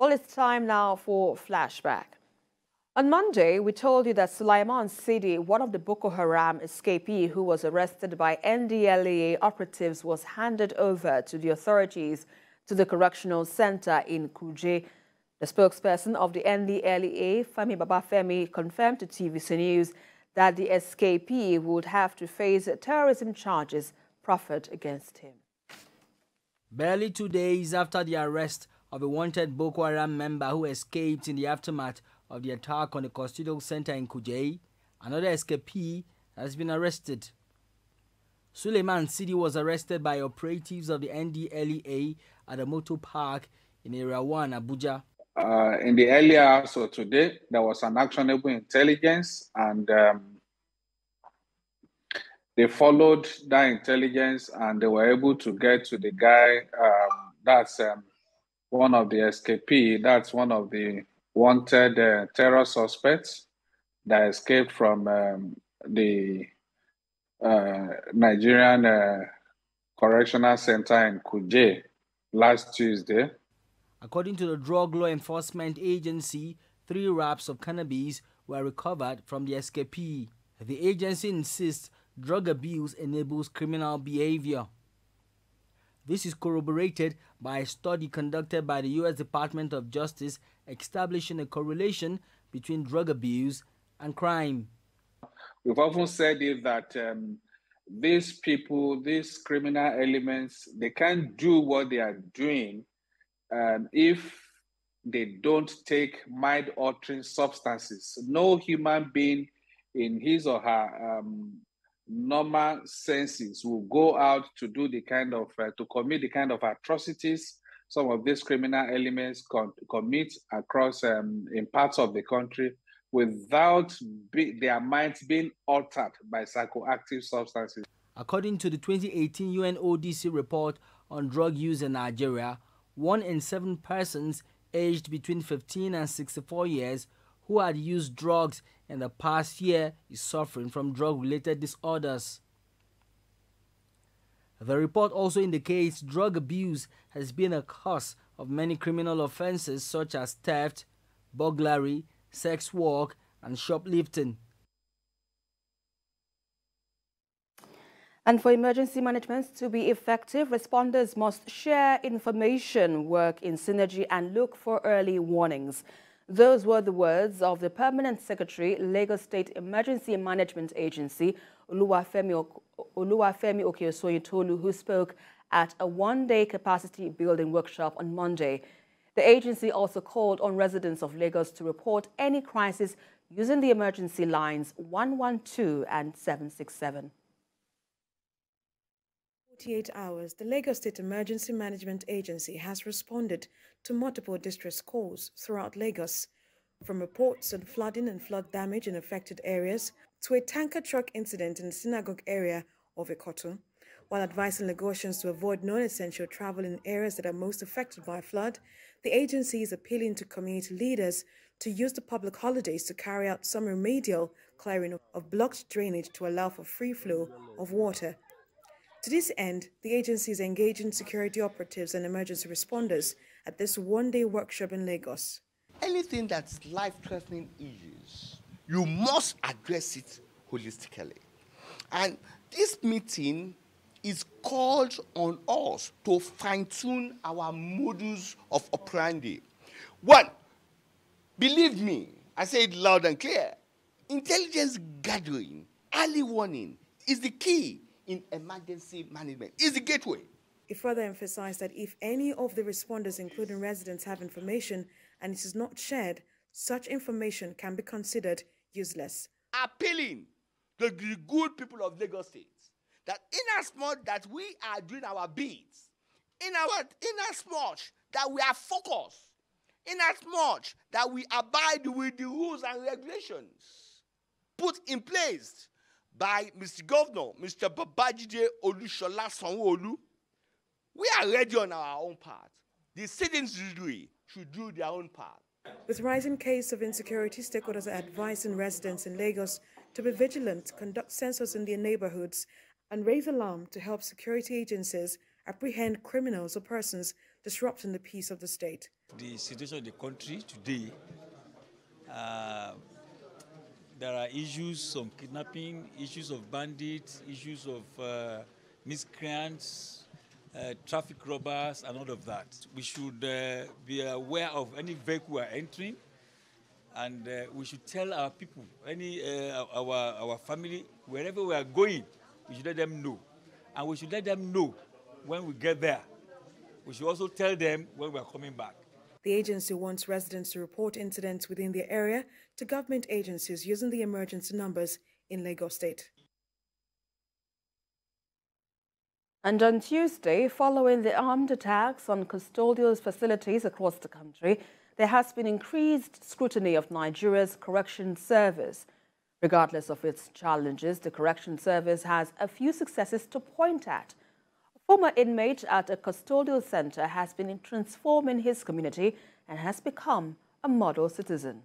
Well, it's time now for Flashback. On Monday, we told you that Suleiman Sidi, one of the Boko Haram escapee who was arrested by NDLEA operatives, was handed over to the authorities to the correctional center in Kuje. The spokesperson of the NDLEA, Femi Babafemi, confirmed to TVC News that the escapee would have to face terrorism charges proffered against him. Barely 2 days after the arrest of a wanted Boko Haram member who escaped in the aftermath of the attack on the custodial center in Kuje, another escapee has been arrested. Suleiman Sidi was arrested by operatives of the NDLEA at a motor park in Area 1, Abuja. In the earlier hours of today, there was an actionable intelligence, and they followed that intelligence and they were able to get to the guy. That's one of the escapee. That's one of the wanted terror suspects that escaped from the Nigerian correctional center in Kuje last Tuesday. According to the Drug Law Enforcement Agency, 3 wraps of cannabis were recovered from the escapee. The agency insists drug abuse enables criminal behavior. This is corroborated by a study conducted by the U.S. Department of Justice establishing a correlation between drug abuse and crime. We've often said it that these people, these criminal elements, they can't do what they are doing if they don't take mind-altering substances. No human being in his or her normal senses will go out to do the kind of, to commit the kind of atrocities some of these criminal elements commit across in parts of the country without their minds being altered by psychoactive substances. According to the 2018 UNODC report on drug use in Nigeria, 1 in 7 persons aged between 15 and 64 years who had used drugs in the past year is suffering from drug-related disorders. The report also indicates drug abuse has been a cause of many criminal offenses such as theft, burglary, sex work, and shoplifting. And for emergency management to be effective, responders must share information, work in synergy, and look for early warnings. Those were the words of the Permanent Secretary, Lagos State Emergency Management Agency, Oluwafemi Okeosoyintolu, who spoke at a one-day capacity building workshop on Monday. The agency also called on residents of Lagos to report any crisis using the emergency lines 112 and 767. 48 hours, the Lagos State Emergency Management Agency has responded to multiple distress calls throughout Lagos, from reports on flooding and flood damage in affected areas to a tanker truck incident in the synagogue area of Ikotu. While advising Lagosians to avoid non-essential travel in areas that are most affected by flood, the agency is appealing to community leaders to use the public holidays to carry out some remedial clearing of blocked drainage to allow for free flow of water. To this end, the agency is engaging security operatives and emergency responders at this one-day workshop in Lagos. Anything that's life-threatening issues, you must address it holistically. And this meeting is called on us to fine-tune our modus of operandi. 1, believe me, I say it loud and clear, intelligence gathering, early warning is the key in emergency management, is the gateway. It further emphasized that if any of the responders, including residents, have information and it is not shared, such information can be considered useless. Appealing to the good people of Lagos State that inasmuch that we are doing our bits, inasmuch that we are focused, inasmuch that we abide with the rules and regulations put in place by Mr. Governor, Mr. Babajide Olushola Sanwo-Olu, we are ready on our own part. The citizenry should do their own part. With rising cases of insecurity, stakeholders are advising residents in Lagos to be vigilant, conduct census in their neighborhoods, and raise alarm to help security agencies apprehend criminals or persons disrupting the peace of the state. The situation of the country today, there are issues of kidnapping, issues of bandits, issues of miscreants, traffic robbers, and all of that. We should be aware of any vehicle we are entering, and we should tell our people, our family, wherever we are going, we should let them know. And we should let them know when we get there. We should also tell them when we are coming back. The agency wants residents to report incidents within their area to government agencies using the emergency numbers in Lagos State. And on Tuesday, following the armed attacks on custodial facilities across the country, there has been increased scrutiny of Nigeria's correction service. Regardless of its challenges, the correction service has a few successes to point at. A former inmate at a custodial center has been transforming his community and has become a model citizen.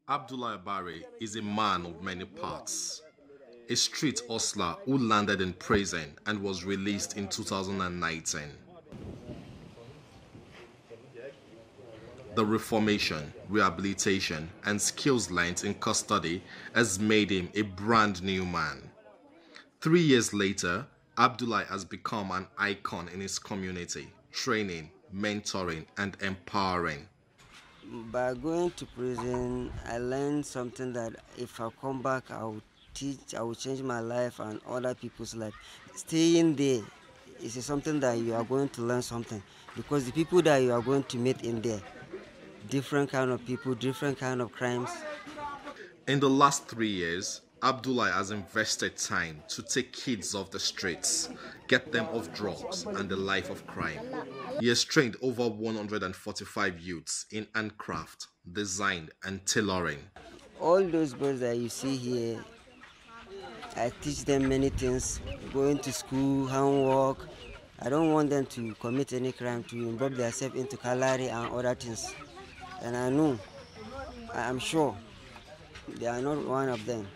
Abdullahi Abare is a man of many parts. A street hustler who landed in prison and was released in 2019. The reformation, rehabilitation, and skills learned in custody has made him a brand new man. 3 years later, Abdullahi has become an icon in his community, training, mentoring, and empowering. By going to prison, I learned something that if I come back, I will teach, I will change my life and other people's life. Staying there is something that you are going to learn something, because the people that you are going to meet in there, different kind of people, different kind of crimes. In the last 3 years, Abdullahi has invested time to take kids off the streets, get them off drugs and the life of crime. He has trained over 145 youths in handcraft, design and tailoring. All those boys that you see here, I teach them many things, going to school, handwork. I don't want them to commit any crime, to involve themselves into kalari and other things. And I know, I am sure, they are not one of them.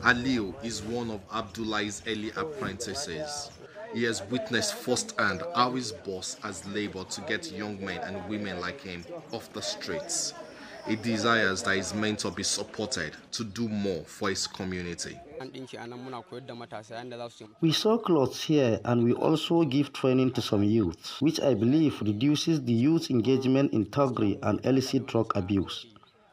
Aliu is one of Abdullahi's early apprentices. He has witnessed firsthand how his boss has labored to get young men and women like him off the streets. He desires that his mentor be supported to do more for his community. We sew clothes here and we also give training to some youth, which I believe reduces the youth engagement in thuggery and illicit drug abuse.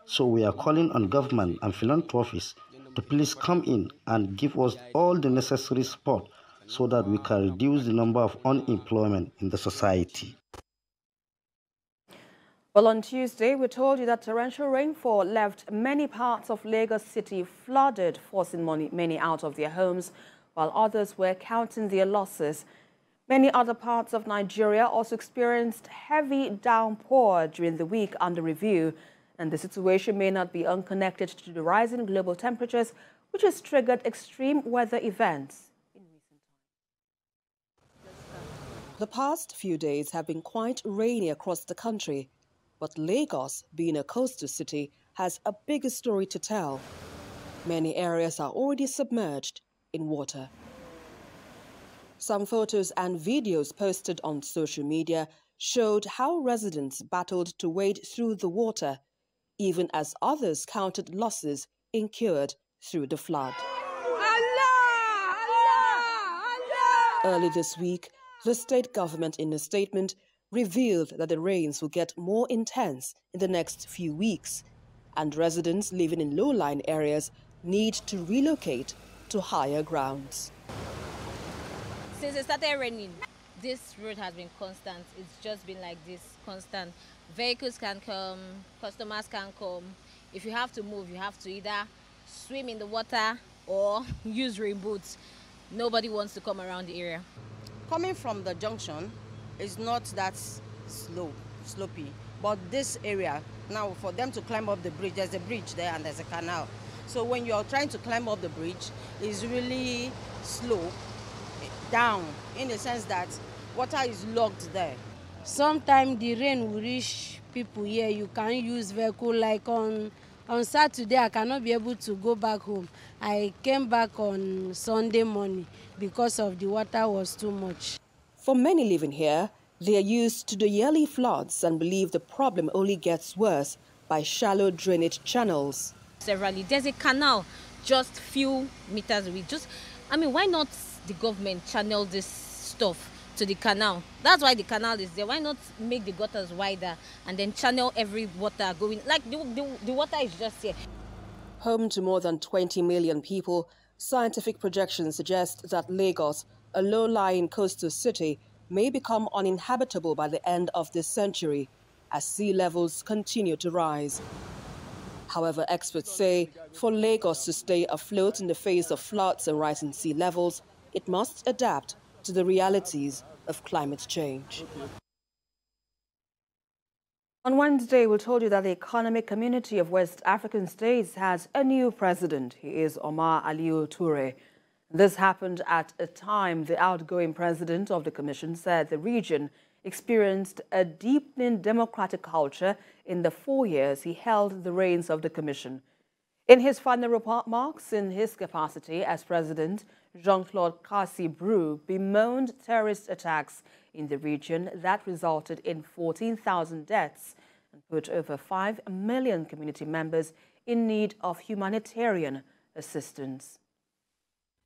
So we are calling on government and philanthropists to please come in and give us all the necessary support so that we can reduce the number of unemployment in the society. Well, on Tuesday, we told you that torrential rainfall left many parts of Lagos City flooded, forcing many out of their homes, while others were counting their losses. Many other parts of Nigeria also experienced heavy downpour during the week under review, and the situation may not be unconnected to the rising global temperatures, which has triggered extreme weather events in recent times. The past few days have been quite rainy across the country. But Lagos, being a coastal city, has a bigger story to tell. Many areas are already submerged in water. Some photos and videos posted on social media showed how residents battled to wade through the water, even as others counted losses incurred through the flood. Early this week, the state government, in a statement, revealed that the rains will get more intense in the next few weeks, and residents living in low-lying areas need to relocate to higher grounds. Since it started raining, this road has been constant. It's just been like this, constant. Vehicles can come, customers can come. If you have to move, you have to either swim in the water or use rain boots. Nobody wants to come around the area. Coming from the junction, it's not that slopey, but this area, now for them to climb up the bridge, there's a bridge there and there's a canal. So when you're trying to climb up the bridge, it's really slow down, in the sense that water is locked there. Sometimes the rain will reach people here. You can't use vehicle. Like on Saturday, I cannot be able to go back home. I came back on Sunday morning because of the water was too much. For many living here, They are used to the yearly floods and believe the problem only gets worse by shallow drainage channels. Severally, there's a canal just few meters away. Why not the government channel this stuff to the canal? That's why the canal is there. Why not make the gutters wider and then channel every water going? Like the water is just here. Home to more than 20 million people, scientific projections suggest that Lagos, a low-lying coastal city, may become uninhabitable by the end of this century as sea levels continue to rise. However, experts say for Lagos to stay afloat in the face of floods and rising sea levels, it must adapt to the realities of climate change. On Wednesday, we told you that the Economic Community of West African States has a new president. He is Omar Aliyu Toure. This happened at a time the outgoing president of the commission said the region experienced a deepening democratic culture in the 4 years he held the reins of the commission. In his final remarks in his capacity as president, Jean-Claude Cassibrou bemoaned terrorist attacks in the region that resulted in 14,000 deaths and put over 5 million community members in need of humanitarian assistance.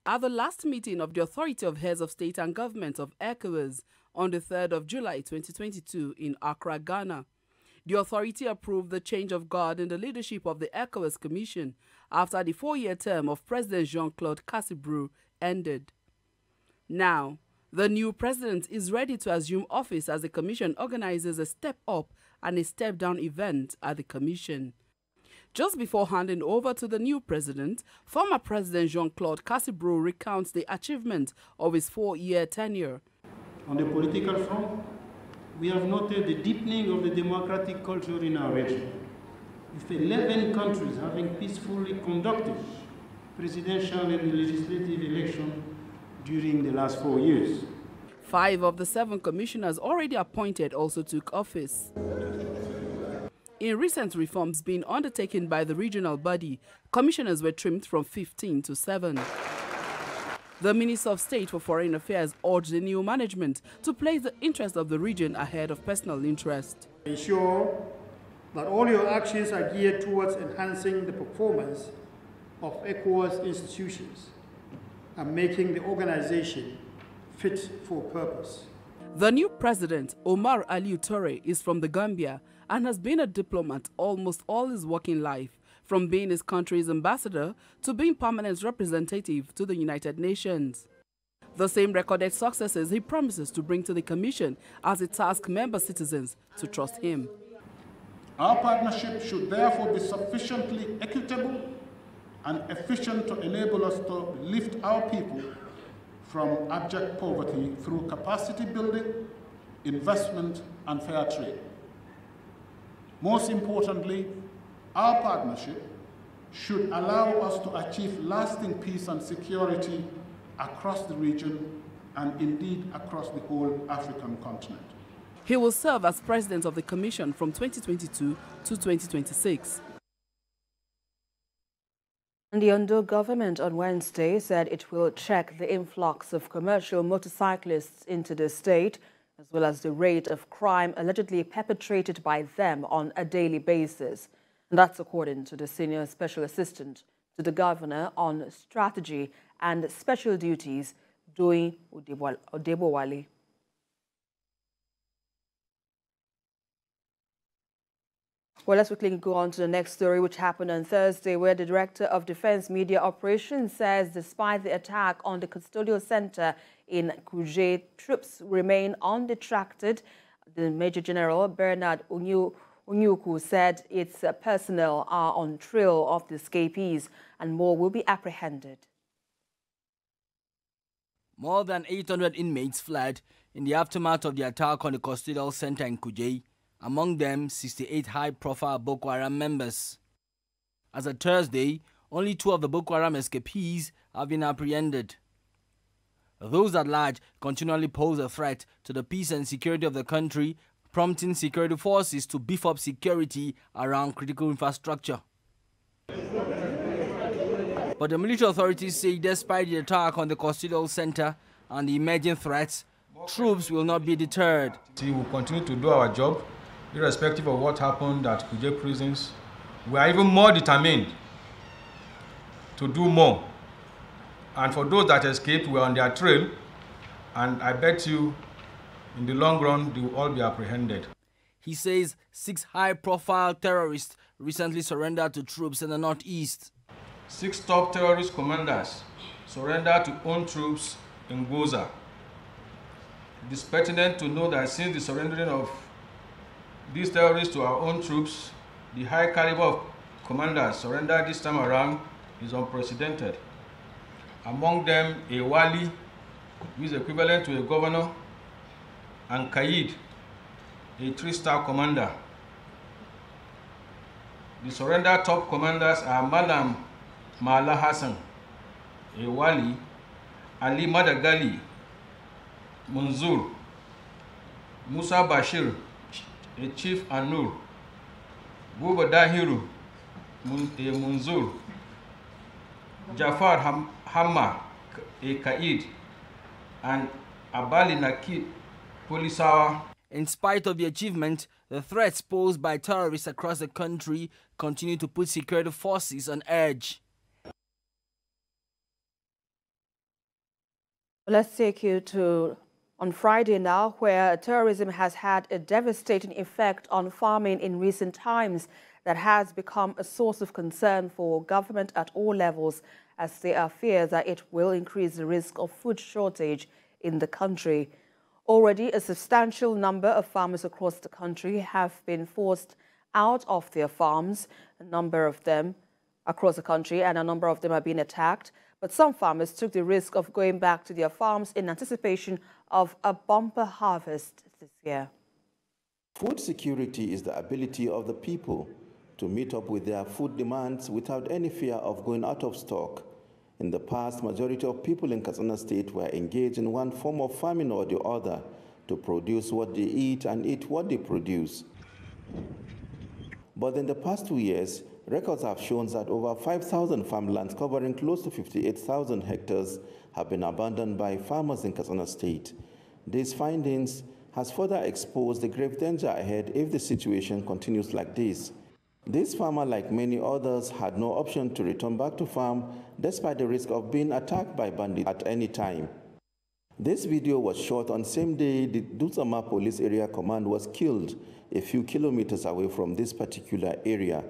At the last meeting of the Authority of Heads of State and Government of ECOWAS on the 3rd of July 2022 in Accra, Ghana, the authority approved the change of guard in the leadership of the ECOWAS Commission after the 4-year term of President Jean-Claude Cassibrou ended. Now, the new president is ready to assume office as the Commission organizes a step-up and a step-down event at the Commission. Just before handing over to the new president, former President Jean-Claude Cassibrou recounts the achievement of his 4-year tenure. On the political front, we have noted the deepening of the democratic culture in our region, with 11 countries having peacefully conducted presidential and legislative elections during the last 4 years. 5 of the 7 commissioners already appointed also took office. In recent reforms being undertaken by the regional body, commissioners were trimmed from 15 to 7. The Minister of State for Foreign Affairs urged the new management to place the interest of the region ahead of personal interest. Ensure that all your actions are geared towards enhancing the performance of ECOWAS institutions and making the organization fit for purpose. The new president, Omar Aliyu Toure, is from the Gambia and has been a diplomat almost all his working life, from being his country's ambassador to being permanent representative to the United Nations. The same recorded successes he promises to bring to the Commission as it asks member citizens to trust him. Our partnership should therefore be sufficiently equitable and efficient to enable us to lift our people from abject poverty through capacity building, investment, and fair trade. Most importantly, our partnership should allow us to achieve lasting peace and security across the region and indeed across the whole African continent. He will serve as president of the Commission from 2022 to 2026. The Ondo government on Wednesday said it will check the influx of commercial motorcyclists into the state, as well as the rate of crime allegedly perpetrated by them on a daily basis. And that's according to the Senior Special Assistant to the Governor on Strategy and Special Duties, Doyin Odebowale. Well, let's quickly go on to the next story, which happened on Thursday, where the Director of Defense Media Operations says despite the attack on the custodial center in Kuje, troops remain undetracted. The Major General Bernard Onyuku said its personnel are on trail of the escapees and more will be apprehended. More than 800 inmates fled in the aftermath of the attack on the custodial center in Kuje. Among them, 68 high-profile Boko Haram members. As of Thursday, only 2 of the Boko Haram escapees have been apprehended. Those at large continually pose a threat to the peace and security of the country, prompting security forces to beef up security around critical infrastructure. But the military authorities say despite the attack on the custodial center and the emerging threats, troops will not be deterred. We will continue to do our job, irrespective of what happened at Kuje prisons. We are even more determined to do more. And for those that escaped, we are on their trail, and I bet you, in the long run, they will all be apprehended. He says 6 high-profile terrorists recently surrendered to troops in the northeast. 6 top terrorist commanders surrendered to own troops in Goza. It is pertinent to know that since the surrendering of these terrorists to our own troops, the high caliber of commanders surrendered this time around is unprecedented. Among them, a wali, who is equivalent to a governor, and Qaid, a 3-star commander. The surrender top commanders are Malam Mala Hassan, a wali, Ali Madagali Munzur, Musa Bashir, a chief Anur, Buba Dahiru, a Munzur, Jafar Hamma, a Qaid, and Abali Nakib Polisawa. In spite of the achievement, the threats posed by terrorists across the country continue to put security forces on edge. Let's take you to on Friday now, where terrorism has had a devastating effect on farming in recent times that has become a source of concern for government at all levels, as there are fears that it will increase the risk of food shortage in the country. Already, a substantial number of farmers across the country have been forced out of their farms, a number of them across the country, and a number of them have been attacked. But some farmers took the risk of going back to their farms in anticipation of a bumper harvest this year. Food security is the ability of the people to meet up with their food demands without any fear of going out of stock. In the past, majority of people in Katsina State were engaged in one form of farming or the other to produce what they eat and eat what they produce. But in the past 2 years, records have shown that over 5,000 farmlands covering close to 58,000 hectares have been abandoned by farmers in Katsina State. These findings has further exposed the grave danger ahead if the situation continues like this. This farmer, like many others, had no option to return back to farm despite the risk of being attacked by bandits at any time. This video was shot on same day the DOWNPOUR Police Area Command was killed a few kilometers away from this particular area.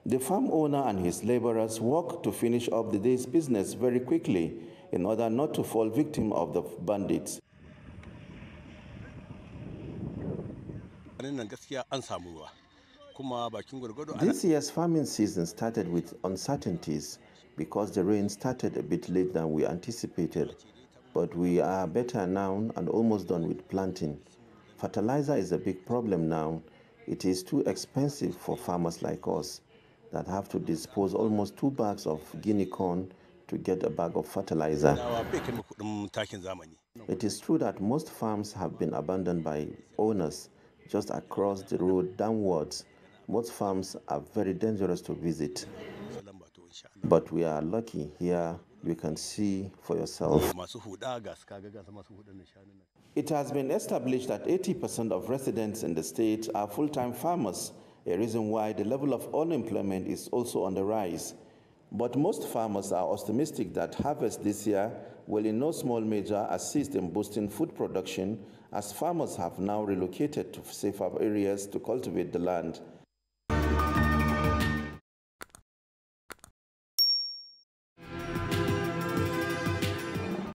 The farm owner and his laborers worked to finish up the day's business very quickly in order not to fall victim of the bandits. This year's farming season started with uncertainties because the rain started a bit late than we anticipated. But we are better now and almost done with planting. Fertilizer is a big problem now. It is too expensive for farmers like us that have to dispose almost 2 bags of guinea corn to get a bag of fertilizer. It is true that most farms have been abandoned by owners just across the road downwards. Most farms are very dangerous to visit. But we are lucky here. You can see for yourself. It has been established that 80% of residents in the state are full-time farmers, a reason why the level of unemployment is also on the rise. But most farmers are optimistic that harvest this year will in no small measure assist in boosting food production, as farmers have now relocated to safer areas to cultivate the land.